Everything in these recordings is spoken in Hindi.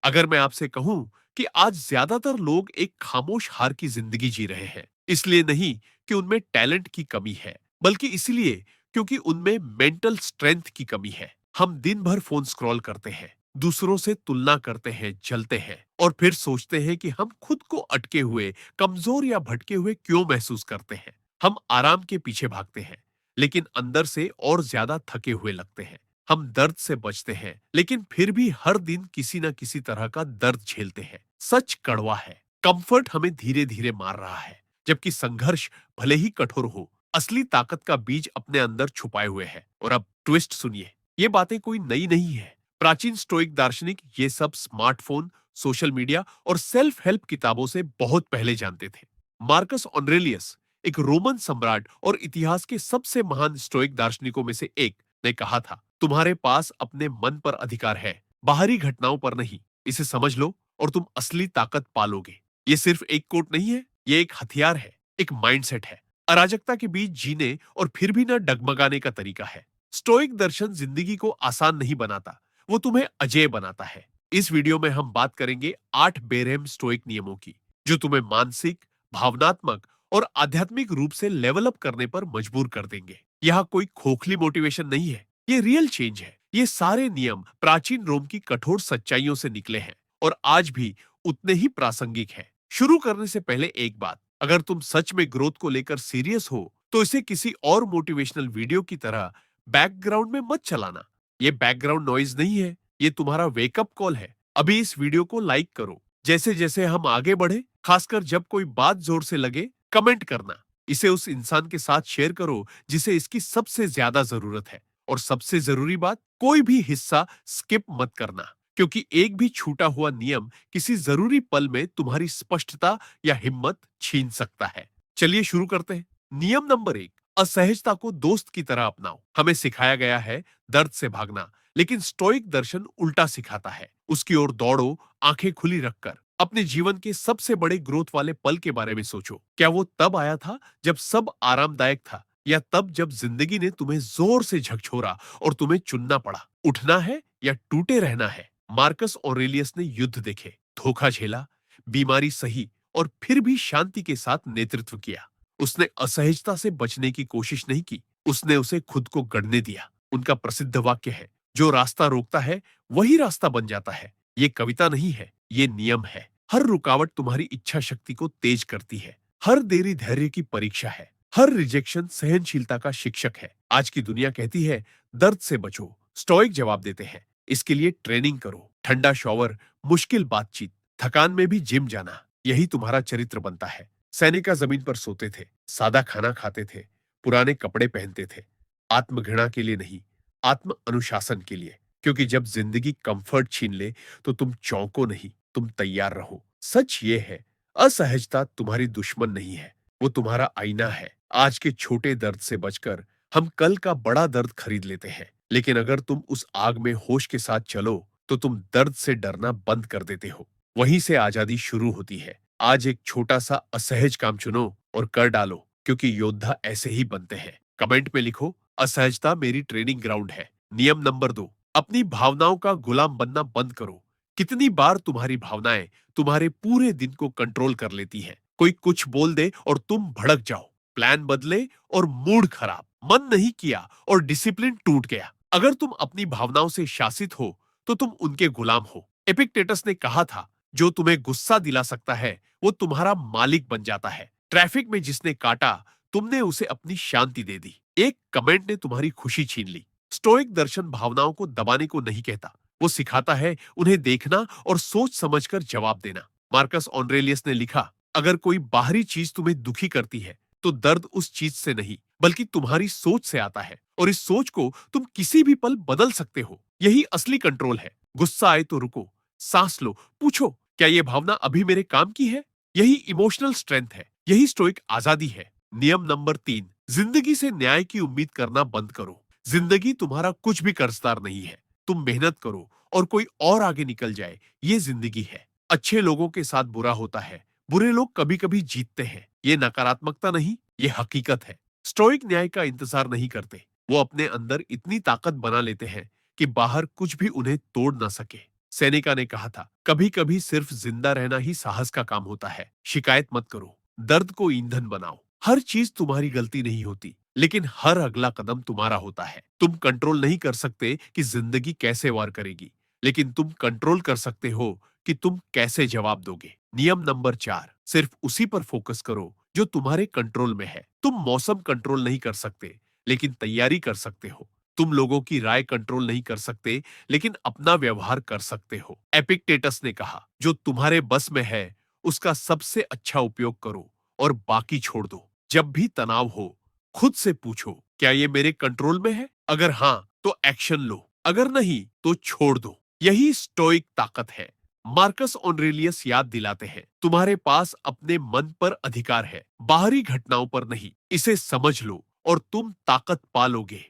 अगर मैं आपसे कहूं कि आज ज्यादातर लोग एक खामोश हार की जिंदगी जी रहे हैं, इसलिए नहीं कि उनमें टैलेंट की कमी है, बल्कि इसलिए क्योंकि उनमें मेंटल स्ट्रेंथ की कमी है। हम दिन भर फोन स्क्रॉल करते हैं, दूसरों से तुलना करते हैं, जलते हैं और फिर सोचते हैं कि हम खुद को अटके हुए, कमजोर या भटके हुए क्यों महसूस करते हैं। हम आराम के पीछे भागते हैं, लेकिन अंदर से और ज्यादा थके हुए लगते हैं। हम दर्द से बचते हैं, लेकिन फिर भी हर दिन किसी न किसी तरह का दर्द झेलते हैं। सच कड़वा है, कंफर्ट हमें धीरे धीरे मार रहा है, जबकि संघर्ष भले ही कठोर हो, असली ताकत का बीज अपने अंदर छुपाए हुए है। और अब ट्विस्ट सुनिए, ये बातें कोई नई नहीं है। प्राचीन स्टोइक दार्शनिक ये सब स्मार्टफोन, सोशल मीडिया और सेल्फ हेल्प किताबों से बहुत पहले जानते थे। मार्कस ऑनरेलियस, एक रोमन सम्राट और इतिहास के सबसे महान स्टोइक दार्शनिकों में से एक, ने कहा था, तुम्हारे पास अपने मन पर अधिकार है, बाहरी घटनाओं पर नहीं। इसे समझ लो और तुम असली ताकत पालोगे। ये सिर्फ एक कोट नहीं है, ये एक हथियार है, एक माइंडसेट है, अराजकता के बीच जीने और फिर भी न डगमगाने का तरीका है। स्टोइक दर्शन जिंदगी को आसान नहीं बनाता, वो तुम्हें अजेय बनाता है। इस वीडियो में हम बात करेंगे 8 बेरहम स्टोइक नियमों की, जो तुम्हें मानसिक, भावनात्मक और आध्यात्मिक रूप से लेवल अप करने पर मजबूर कर देंगे। यहाँ कोई खोखली मोटिवेशन नहीं है, ये रियल चेंज है। ये सारे नियम प्राचीन रोम की कठोर सच्चाइयों से निकले हैं और आज भी उतने ही प्रासंगिक हैं। शुरू करने से पहले एक बात, अगर तुम सच में ग्रोथ को लेकर सीरियस हो, तो इसे किसी और मोटिवेशनल वीडियो की तरह बैकग्राउंड में मत चलाना। ये बैकग्राउंड नॉइज नहीं है, ये तुम्हारा वेकअप कॉल है। अभी इस वीडियो को लाइक करो। जैसे जैसे हम आगे बढ़े, खासकर जब कोई बात जोर से लगे, कमेंट करना। इसे उस इंसान के साथ शेयर करो जिसे इसकी सबसे ज्यादा जरूरत है। और सबसे जरूरी बात, कोई भी हिस्सा स्किप मत करना, क्योंकि एक भी छूटा हुआ नियम किसी जरूरी पल में तुम्हारी स्पष्टता या हिम्मत छीन सकता है। चलिए शुरू करते हैं। नियम नंबर 1, असहजता को दोस्त की तरह अपनाओ। हमें सिखाया गया है दर्द से भागना, लेकिन स्टोइक दर्शन उल्टा सिखाता है। उसकी ओर दौड़ो, आंखें खुली रखकर। अपने जीवन के सबसे बड़े ग्रोथ वाले पल के बारे में सोचो। क्या वो तब आया था जब सब आरामदायक था, या तब जब जिंदगी ने तुम्हें जोर से झकझोरा और तुम्हें चुनना पड़ा? उठना है या टूटे रहना है? मार्कस ऑरेलियस ने युद्ध देखे, धोखा झेला, बीमारी सही और फिर भी शांति के साथ नेतृत्व किया। उसने असहजता से बचने की कोशिश नहीं की, उसने उसे खुद को गढ़ने दिया। उनका प्रसिद्ध वाक्य है, जो रास्ता रोकता है वही रास्ता बन जाता है। ये कविता नहीं है, ये नियम है। हर रुकावट तुम्हारी इच्छा शक्ति को तेज करती है। हर देरी धैर्य की परीक्षा है। हर रिजेक्शन सहनशीलता का शिक्षक है। आज की दुनिया कहती है दर्द से बचो, स्टोइक जवाब देते हैं, इसके लिए ट्रेनिंग करो। ठंडा शॉवर, मुश्किल बातचीत, थकान में भी जिम जाना, यही तुम्हारा चरित्र बनता है। सैनिका जमीन पर सोते थे, सादा खाना खाते थे, पुराने कपड़े पहनते थे, आत्मघृणा के लिए नहीं, आत्म अनुशासन के लिए। क्योंकि जब जिंदगी कंफर्ट छीन ले, तो तुम चौंको नहीं, तुम तैयार रहो। सच ये है, असहजता तुम्हारी दुश्मन नहीं है, वो तुम्हारा आईना है। आज के छोटे दर्द से बचकर हम कल का बड़ा दर्द खरीद लेते हैं, लेकिन अगर तुम उस आग में होश के साथ चलो, तो तुम दर्द से डरना बंद कर देते हो। वहीं से आजादी शुरू होती है। आज एक छोटा सा असहज काम चुनो और कर डालो, क्योंकि योद्धा ऐसे ही बनते हैं। कमेंट में लिखो, असहजता मेरी ट्रेनिंग ग्राउंड है। नियम नंबर 2, अपनी भावनाओं का गुलाम बनना बंद करो। कितनी बार तुम्हारी भावनाएं तुम्हारे पूरे दिन को कंट्रोल कर लेती हैं। कोई कुछ बोल दे और तुम भड़क जाओ, प्लान बदले और मूड खराब, मन नहीं किया और डिसिप्लिन टूट गया। अगर तुम अपनी भावनाओं से शासित हो, तो तुम उनके गुलाम हो। एपिक्टेटस ने कहा था, जो तुम्हें गुस्सा दिला सकता है, वो तुम्हारा मालिक बन जाता है। ट्रैफिक में जिसने काटा, तुमने उसे अपनी शांति दे दी। एक कमेंट ने तुम्हारी खुशी छीन ली। स्टोइक दर्शन भावनाओं को दबाने को नहीं कहता, वो सिखाता है उन्हें देखना और सोच समझकर जवाब देना। मार्कस ऑनरेलियस ने लिखा, अगर कोई बाहरी चीज तुम्हें दुखी करती है, तो दर्द उस चीज से नहीं, बल्कि तुम्हारी सोच से आता है, और इस सोच को तुम किसी भी पल बदल सकते हो। यही असली कंट्रोल है। गुस्सा आए तो रुको, सांस लो, पूछो, क्या ये भावना अभी मेरे काम की है? यही इमोशनल स्ट्रेंथ है, यही स्टोइक आजादी है। नियम नंबर 3, जिंदगी से न्याय की उम्मीद करना बंद करो। जिंदगी तुम्हारा कुछ भी कर्जदार नहीं है। तुम मेहनत करो और कोई और आगे निकल जाए, ये जिंदगी है। अच्छे लोगों के साथ बुरा होता है, बुरे लोग कभी कभी जीतते हैं। ये नकारात्मकता नहीं, ये हकीकत है। स्टोइक न्याय का इंतजार नहीं करते, वो अपने अंदर इतनी ताकत बना लेते हैं कि बाहर कुछ भी उन्हें तोड़ ना सके। सेनेका ने कहा था, कभी कभी सिर्फ जिंदा रहना ही साहस का काम होता है। शिकायत मत करो, दर्द को ईंधन बनाओ। हर चीज तुम्हारी गलती नहीं होती, लेकिन हर अगला कदम तुम्हारा होता है। तुम कंट्रोल नहीं कर सकते कि जिंदगी कैसे वार करेगी, लेकिन तुम कंट्रोल कर सकते हो कि तुम कैसे जवाब दोगे। नियम नंबर 4, सिर्फ उसी पर फोकस करो जो तुम्हारे कंट्रोल में है। तुम मौसम कंट्रोल नहीं कर सकते, लेकिन तैयारी कर सकते हो। तुम लोगों की राय कंट्रोल नहीं कर सकते, लेकिन अपना व्यवहार कर सकते हो। एपिक्टेटस ने कहा, जो तुम्हारे बस में है उसका सबसे अच्छा उपयोग करो और बाकी छोड़ दो। जब भी तनाव हो, खुद से पूछो, क्या ये मेरे कंट्रोल में है? अगर हाँ, तो एक्शन लो। अगर नहीं, तो छोड़ दो। यही स्टोइक ताकत है। मार्कस ऑरेलियस याद दिलाते हैं, तुम्हारे पास अपने मन पर अधिकार है, बाहरी घटनाओं पर नहीं। इसे समझ लो और तुम ताकत पालोगे।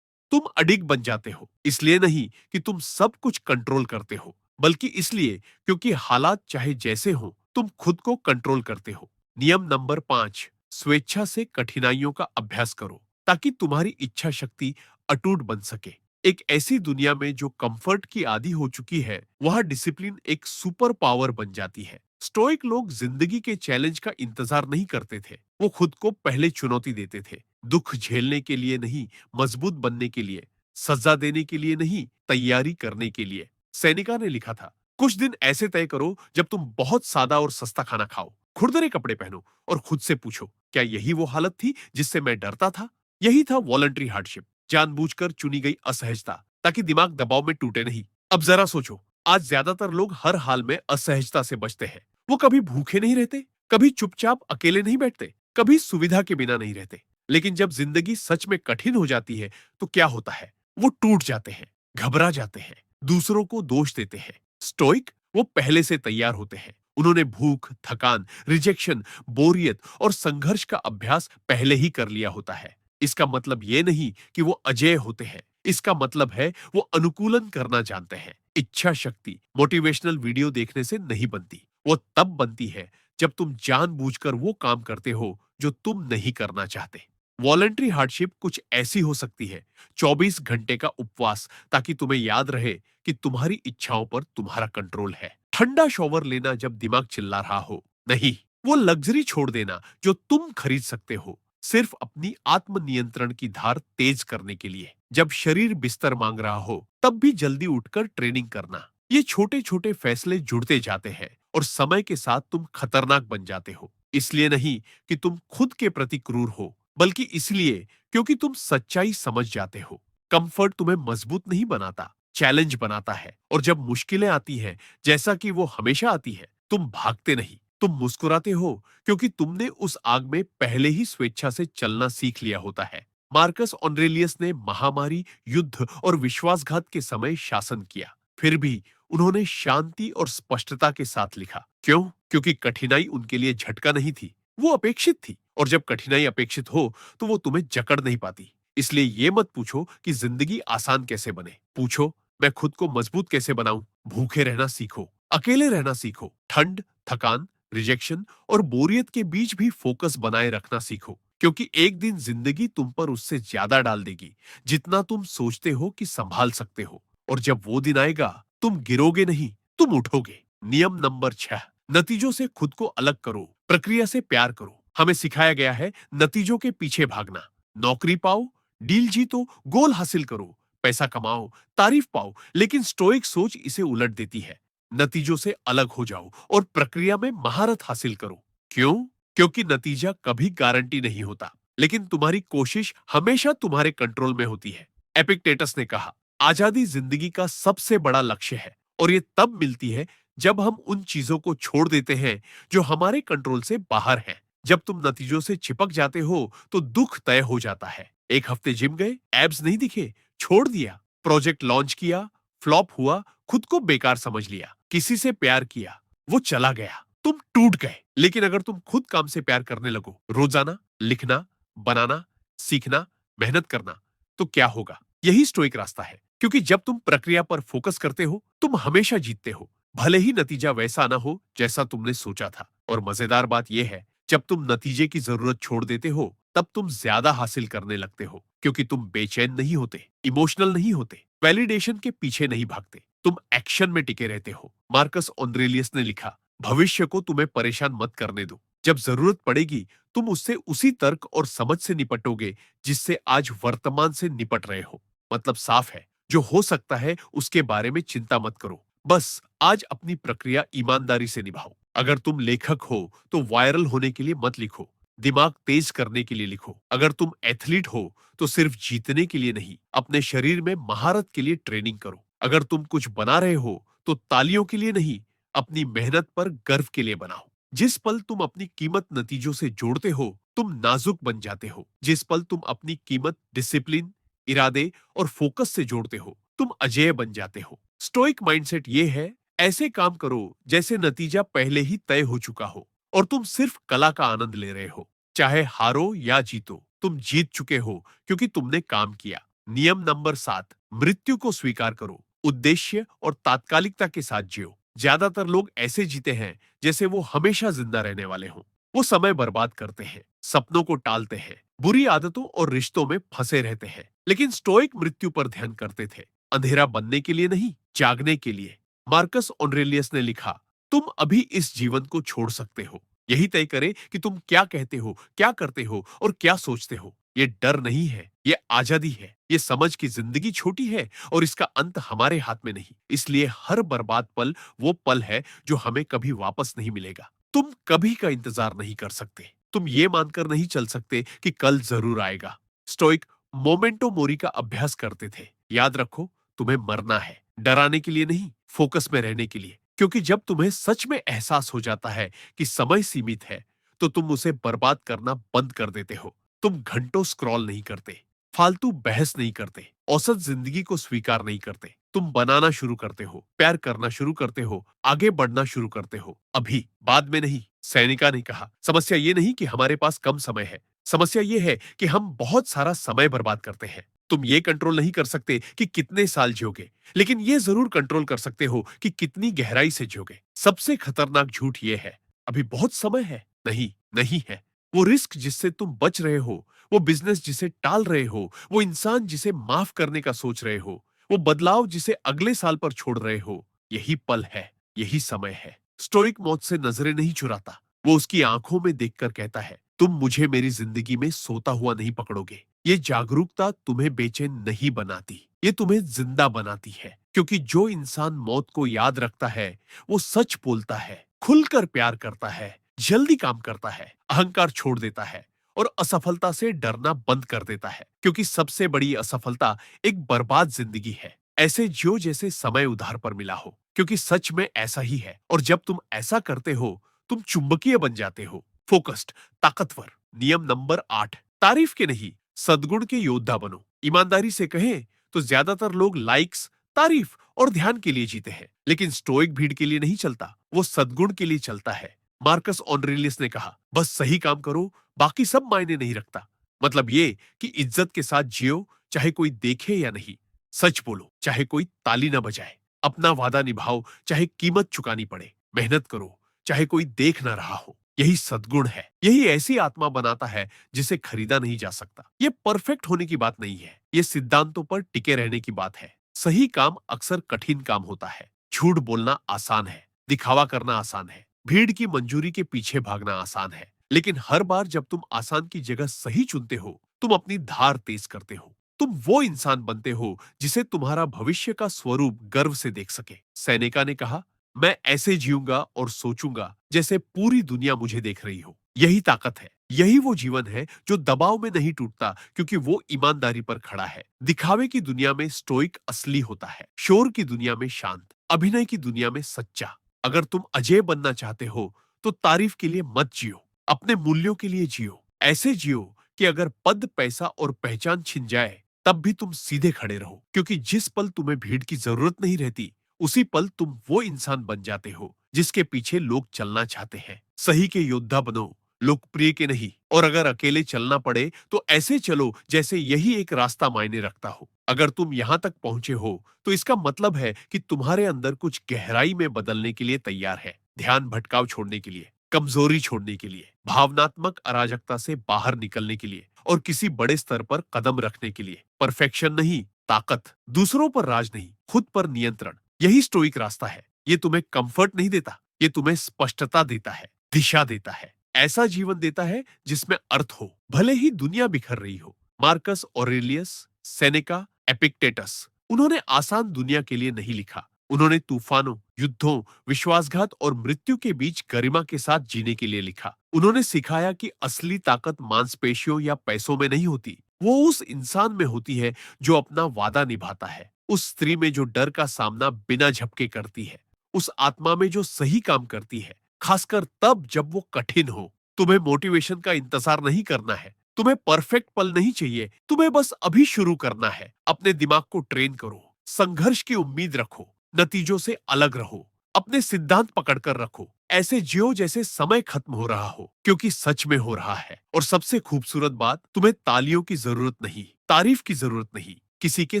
तुम अडिग बन जाते हो, इसलिए नहीं कि तुम सब कुछ कंट्रोल करते हो, बल्कि इसलिए क्योंकि हालात चाहे जैसे हो, तुम खुद को कंट्रोल करते हो। नियम नंबर 5, स्वेच्छा से कठिनाइयों का अभ्यास करो, ताकि तुम्हारी इच्छा शक्ति अटूट बन सके। एक ऐसी दुनिया में जो कंफर्ट की आदी हो चुकी है, वह डिसिप्लिन एक सुपर पावर बन जाती है। स्टोइक लोग जिंदगी के चैलेंज का इंतजार नहीं करते थे, वो खुद को पहले चुनौती देते थे। दुख झेलने के लिए नहीं, मजबूत बनने के लिए। सजा देने के लिए नहीं, तैयारी करने के लिए। सैनिका ने लिखा था, कुछ दिन ऐसे तय करो जब तुम बहुत सादा और सस्ता खाना खाओ, खुरदरे कपड़े पहनो और खुद से पूछो, क्या यही वो हालत थी जिससे मैं डरता था? यही था वॉलंटरी हार्डशिप, जानबूझकर चुनी गई असहजता, ताकि दिमाग दबाव में टूटे नहीं। अब जरा सोचो, आज ज्यादातर लोग हर हाल में असहजता से बचते हैं। वो कभी भूखे नहीं रहते, कभी चुपचाप अकेले नहीं बैठते, कभी सुविधा के बिना नहीं रहते। लेकिन जब जिंदगी सच में कठिन हो जाती है, तो क्या होता है? वो टूट जाते हैं, घबरा जाते हैं, दूसरों को दोष देते हैं। स्टोइक वो पहले से तैयार होते हैं। उन्होंने भूख, थकान, रिजेक्शन, बोरियत और संघर्ष का अभ्यास पहले ही कर लिया होता है। इसका मतलब ये नहीं कि वो अजेय होते हैं। इसका मतलब है वो अनुकूलन करना जानते हैं। इच्छा शक्ति मोटिवेशनल वीडियो देखने से नहीं बनती। वो तब बनती है जब तुम जानबूझकर वो काम करते हो जो तुम नहीं करना चाहते। वॉलंटरी हार्डशिप कुछ ऐसी हो सकती है, 24 घंटे का उपवास, ताकि तुम्हें याद रहे कि तुम्हारी इच्छाओं पर तुम्हारा कंट्रोल है। ठंडा शॉवर लेना जब दिमाग चिल्ला रहा हो, नहीं। वो लग्जरी छोड़ देना जो तुम खरीद सकते हो, सिर्फ अपनी आत्म नियंत्रण की धार तेज करने के लिए। जब शरीर बिस्तर मांग रहा हो, तब भी जल्दी उठकर ट्रेनिंग करना। ये छोटे छोटे फैसले जुड़ते जाते हैं और समय के साथ तुम खतरनाक बन जाते हो। इसलिए नहीं कि तुम खुद के प्रति क्रूर हो, बल्कि इसलिए क्योंकि तुम सच्चाई समझ जाते हो। कंफर्ट तुम्हें मजबूत नहीं बनाता, चैलेंज बनाता है। और जब मुश्किलें आती हैं, जैसा कि वो हमेशा आती है, तुम भागते नहीं, तुम मुस्कुराते हो, क्योंकि तुमने उस आग में पहले ही स्वेच्छा से चलना सीख लिया होता है। मार्कस ऑरेलियस ने महामारी, युद्ध और विश्वासघात के समय शासन किया। फिर भी उन्होंने शांति और स्पष्टता के साथ लिखा। क्यों? क्योंकि कठिनाई उनके लिए झटका नहीं थी, वो अपेक्षित थी। और जब कठिनाई अपेक्षित हो, तो वो तुम्हें जकड़ नहीं पाती। इसलिए ये मत पूछो कि जिंदगी आसान कैसे बने, पूछो, मैं खुद को मजबूत कैसे बनाऊं? भूखे रहना सीखो, अकेले रहना सीखो, ठंड, थकान, रिजेक्शन और बोरियत के बीच भी फोकस बनाए रखना सीखो। क्योंकि एक दिन जिंदगी तुम पर उससे ज्यादा डाल देगी, जितना तुम सोचते हो कि संभाल सकते हो। और जब वो दिन आएगा, तुम गिरोगे नहीं, तुम उठोगे। नियम नंबर 6, नतीजों से खुद को अलग करो, प्रक्रिया से प्यार करो। हमें सिखाया गया है नतीजों के पीछे भागना। नौकरी पाओ, डील जीतो, गोल हासिल करो, पैसा कमाओ, तारीफ पाओ। लेकिन स्टोइक सोच इसे उलट देती है। नतीजों से अलग हो जाओ और प्रक्रिया में महारत हासिल करो। क्यों? क्योंकि नतीजा कभी गारंटी नहीं होता, लेकिन तुम्हारी कोशिश हमेशा तुम्हारे कंट्रोल में होती है। एपिक्टेटस ने कहा, आजादी जिंदगी का सबसे बड़ा लक्ष्य है, और ये तब मिलती है जब हम उन चीजों को छोड़ देते हैं जो हमारे कंट्रोल से बाहर हैं। जब तुम नतीजों से चिपक जाते हो, तो दुख तय हो जाता है। एक हफ्ते जिम गए, एब्स नहीं दिखे, छोड़ दिया। प्रोजेक्ट लॉन्च किया, फ्लॉप हुआ, खुद को बेकार समझ लिया। किसी से प्यार किया, वो चला गया, तुम टूट गए। लेकिन अगर तुम खुद काम से प्यार करने लगो, रोजाना लिखना, बनाना, सीखना, मेहनत करना, तो क्या होगा? यही स्टोइक रास्ता है। क्योंकि जब तुम प्रक्रिया पर फोकस करते हो, तुम हमेशा जीतते हो, भले ही नतीजा वैसा ना हो जैसा तुमने सोचा था। और मजेदार बात यह है, जब तुम नतीजे की जरूरत छोड़ देते हो, तब तुम ज्यादा हासिल करने लगते हो। क्योंकि तुम बेचैन नहीं होते, इमोशनल नहीं होते, वैलिडेशन के पीछे नहीं भागते। तुम एक्शन में टिके रहते हो। मार्कस ऑन्ड्रेलियस ने लिखा, भविष्य को तुम्हें परेशान मत करने दो। जब जरूरत पड़ेगी तुम उससे उसी तर्क और समझ से निपटोगे जिससे आज वर्तमान से निपट रहे हो। मतलब साफ है, जो हो सकता है उसके बारे में चिंता मत करो। बस आज अपनी प्रक्रिया ईमानदारी से निभाओ। अगर तुम लेखक हो तो वायरल होने के लिए मत लिखो, दिमाग तेज करने के लिए लिखो। अगर तुम एथलीट हो तो सिर्फ जीतने के लिए नहीं, अपने शरीर में महारत के लिए ट्रेनिंग करो। अगर तुम कुछ बना रहे हो तो तालियों के लिए नहीं, अपनी मेहनत पर गर्व के लिए बनाओ। जिस पल तुम अपनी कीमत नतीजों से जोड़ते हो तुम नाजुक बन जाते हो। जिस पल तुम अपनी कीमत डिसिप्लिन, इरादे और फोकस से जोड़ते हो तुम अजेय बन जाते हो। स्टोइक माइंडसेट ये है, ऐसे काम करो जैसे नतीजा पहले ही तय हो चुका हो और तुम सिर्फ कला का आनंद ले रहे हो। चाहे हारो या जीतो, तुम जीत चुके हो क्योंकि तुमने काम किया। नियम नंबर 7, मृत्यु को स्वीकार करो, उद्देश्य और तात्कालिकता के साथ जियो। ज्यादातर लोग ऐसे जीते हैं जैसे वो हमेशा जिंदा रहने वाले हों। वो समय बर्बाद करते हैं, सपनों को टालते हैं, बुरी आदतों और रिश्तों में फंसे रहते हैं। लेकिन स्टोइक मृत्यु पर ध्यान करते थे, अंधेरा बनने के लिए नहीं, जागने के लिए। मार्कस ऑन्ड्रेलियस ने लिखा, तुम अभी इस जीवन को छोड़ सकते हो। यही तय करे कि तुम क्या कहते हो, क्या करते हो और क्या सोचते हो। ये डर नहीं है, ये आजादी है। ये समझ की जिंदगी छोटी है और इसका अंत हमारे हाथ में नहीं। इसलिए हर बर्बाद पल वो पल है जो हमें कभी वापस नहीं मिलेगा। तुम कभी का इंतजार नहीं कर सकते। तुम ये मानकर नहीं चल सकते कि कल जरूर आएगा। स्टोइक मोमेंटो मोरी का अभ्यास करते थे। याद रखो, तुम्हें मरना है, डराने के लिए नहीं, फोकस में रहने के लिए। क्योंकि जब तुम्हें सच में एहसास हो जाता है कि समय सीमित है, तो तुम उसे बर्बाद करना बंद कर देते हो। तुम घंटों स्क्रॉल नहीं करते, फालतू बहस नहीं करते, औसत जिंदगी को स्वीकार नहीं करते। तुम बनाना शुरू करते हो, प्यार करना शुरू करते हो, आगे बढ़ना शुरू करते हो। अभी, बाद में नहीं। सैनिका ने कहा, समस्या ये नहीं कि हमारे पास कम समय है, समस्या ये है कि हम बहुत सारा समय बर्बाद करते हैं। तुम ये कंट्रोल नहीं कर सकते कि कितने साल जियोगे, लेकिन ये जरूर कंट्रोल कर सकते हो कि कितनी गहराई से जियोगे। सबसे खतरनाक झूठ ये है, अभी बहुत समय है। नहीं, नहीं है। वो रिस्क जिससे तुम बच रहे हो, वो बिजनेस जिसे टाल रहे हो, वो इंसान जिसे माफ करने का सोच रहे हो, वो बदलाव जिसे अगले साल पर छोड़ रहे हो, यही पल है, यही समय है। स्टोइक मौत से नजरें नहीं चुराता, वो उसकी आंखों में देखकर कहता है, तुम मुझे मेरी जिंदगी में सोता हुआ नहीं पकड़ोगे। ये जागरूकता तुम्हें बेचैन नहीं बनाती, ये तुम्हें जिंदा बनाती है। क्योंकि जो इंसान मौत को याद रखता है वो सच बोलता है, खुलकर प्यार करता है, जल्दी काम करता है, अहंकार छोड़ देता है और असफलता से डरना बंद कर देता है। क्योंकि सबसे बड़ी असफलता एक बर्बाद जिंदगी है। ऐसे जियो जैसे समय उधार पर मिला हो, क्योंकि सच में ऐसा ही है। और जब तुम ऐसा करते हो तुम चुंबकीय बन जाते हो, फोकस्ड, ताकतवर। नियम नंबर 8, तारीफ के नहीं, सद्गुण के योद्धा बनो। ईमानदारी से कहें तो ज्यादातर लोग लाइक्स, तारीफ और ध्यान के लिए जीते हैं, लेकिन स्टोइक भीड़ के लिए नहीं चलता, वो सद्गुण के लिए चलता है। मार्कस ऑन्ड्रेलियस ने कहा, बस सही काम करो, बाकी सब मायने नहीं रखता। मतलब ये कि इज्जत के साथ जियो, चाहे कोई देखे या नहीं। सच बोलो, चाहे कोई ताली ना बजाए। अपना वादा निभाओ, चाहे कीमत चुकानी पड़े। मेहनत करो, चाहे कोई देख ना रहा हो। यही सद्गुण है। यही ऐसी आत्मा बनाता है जिसे खरीदा नहीं जा सकता। ये परफेक्ट होने की बात नहीं है, ये सिद्धांतों पर टिके रहने की बात है। सही काम अक्सर कठिन काम होता है। झूठ बोलना आसान है, दिखावा करना आसान है, भीड़ की मंजूरी के पीछे भागना आसान है। लेकिन हर बार जब तुम आसान की जगह सही चुनते हो, तुम अपनी धार तेज करते हो। तुम वो इंसान बनते हो जिसे तुम्हारा भविष्य का स्वरूप गर्व से देख सके। सैनिका ने कहा, मैं ऐसे जीऊंगा और सोचूंगा जैसे पूरी दुनिया मुझे देख रही हो। यही ताकत है, यही वो जीवन है जो दबाव में नहीं टूटता, क्योंकि वो ईमानदारी पर खड़ा है। दिखावे की दुनिया में स्टोइक असली होता है, शोर की दुनिया में शांत, अभिनय की दुनिया में सच्चा। अगर तुम अजय बनना चाहते हो तो तारीफ के लिए मत जियो, अपने मूल्यों के लिए जियो। ऐसे जियो कि अगर पद, पैसा और पहचान छिन जाए तब भी तुम सीधे खड़े रहो। क्योंकि जिस पल तुम्हें भीड़ की जरूरत नहीं रहती, उसी पल तुम वो इंसान बन जाते हो जिसके पीछे लोग चलना चाहते हैं। सही के योद्धा बनो, लोकप्रिय के नहीं। और अगर अकेले चलना पड़े तो ऐसे चलो जैसे यही एक रास्ता मायने रखता हो। अगर तुम यहाँ तक पहुंचे हो तो इसका मतलब है कि तुम्हारे अंदर कुछ गहराई में बदलने के लिए तैयार है। ध्यान भटकाव छोड़ने के लिए, कमजोरी छोड़ने के लिए, भावनात्मक अराजकता से बाहर निकलने के लिए और किसी बड़े स्तर पर कदम रखने के लिए। परफेक्शन नहीं, ताकत। दूसरों पर राज नहीं, खुद पर नियंत्रण। यही स्टोइक रास्ता है। ये तुम्हें कंफर्ट नहीं देता, ये तुम्हें स्पष्टता देता है, दिशा देता है, ऐसा जीवन देता है जिसमें अर्थ हो, भले ही दुनिया बिखर रही हो। मार्कस ऑरेलियस, सेनेका, एपिक्टेटस, उन्होंने आसान दुनिया के लिए नहीं लिखा। उन्होंने तूफानों, युद्धों, विश्वासघात और मृत्यु के बीच गरिमा के साथ जीने के लिए लिखा। उन्होंने सिखाया कि असली ताकत मांसपेशियों या पैसों में नहीं होती, वो उस इंसान में होती है जो अपना वादा निभाता है, उस स्त्री में जो डर का सामना बिना झपके करती है, उस आत्मा में जो सही काम करती है, खासकर तब जब वो कठिन हो। तुम्हें मोटिवेशन का इंतजार नहीं करना है, तुम्हें परफेक्ट पल नहीं चाहिए, तुम्हें बस अभी शुरू करना है। अपने दिमाग को ट्रेन करो, संघर्ष की उम्मीद रखो, नतीजों से अलग रहो, अपने सिद्धांत पकड़कर रखो, ऐसे जियो जैसे समय खत्म हो रहा हो, क्योंकि सच में हो रहा है। और सबसे खूबसूरत बात, तुम्हें तालियों की जरूरत नहीं, तारीफ की जरूरत नहीं, किसी के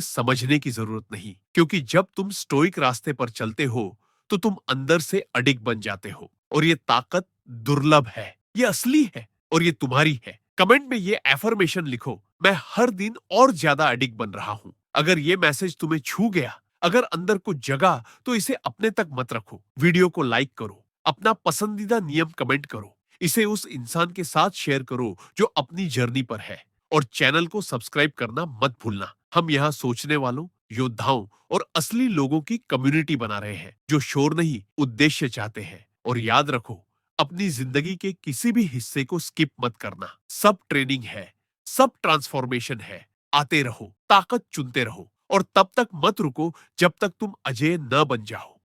समझने की जरूरत नहीं, क्योंकि जब तुम स्टोइक रास्ते पर चलते हो तो तुम अंदर से अडिग बन जाते हो। और ये ताकत दुर्लभ है, ये असली है और ये तुम्हारी है। कमेंट में ये एफर्मेशन लिखो, मैं हर दिन और ज्यादा अडिग बन रहा हूं। अगर ये मैसेज तुम्हें छू गया, अगर अंदर कुछ जगा, तो इसे अपने तक मत रखो। वीडियो को लाइक करो, अपना पसंदीदा नियम कमेंट करो, इसे उस इंसान के साथ शेयर करो जो अपनी जर्नी पर है। और चैनल को सब्सक्राइब करना मत भूलना। हम यहाँ सोचने वालों, योद्धाओं और असली लोगों की कम्युनिटी बना रहे हैं, जो शोर नहीं, उद्देश्य चाहते हैं। और याद रखो, अपनी जिंदगी के किसी भी हिस्से को स्किप मत करना। सब ट्रेनिंग है, सब ट्रांसफॉर्मेशन है। आते रहो, ताकत चुनते रहो और तब तक मत रुको जब तक तुम अजेय न बन जाओ।